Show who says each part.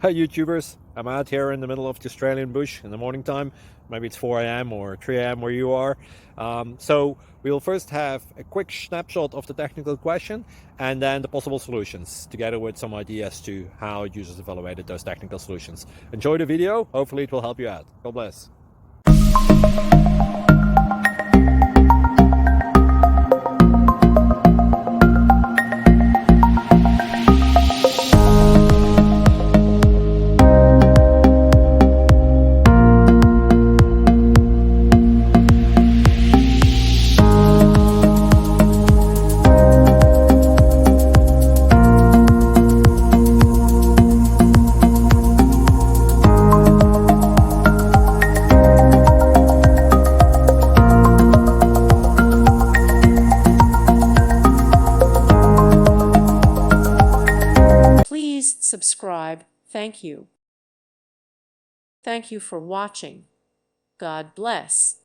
Speaker 1: Hi YouTubers, I'm out here in the middle of the Australian bush in the morning time. Maybe it's 4 a.m. or 3 a.m. where you are. So we'll first have a quick snapshot of the technical question and then the possible solutions, together with some ideas to how users evaluated those technical solutions. Enjoy the video, hopefully it will help you out. God bless.
Speaker 2: Please subscribe. Thank you. Thank you for watching. God bless.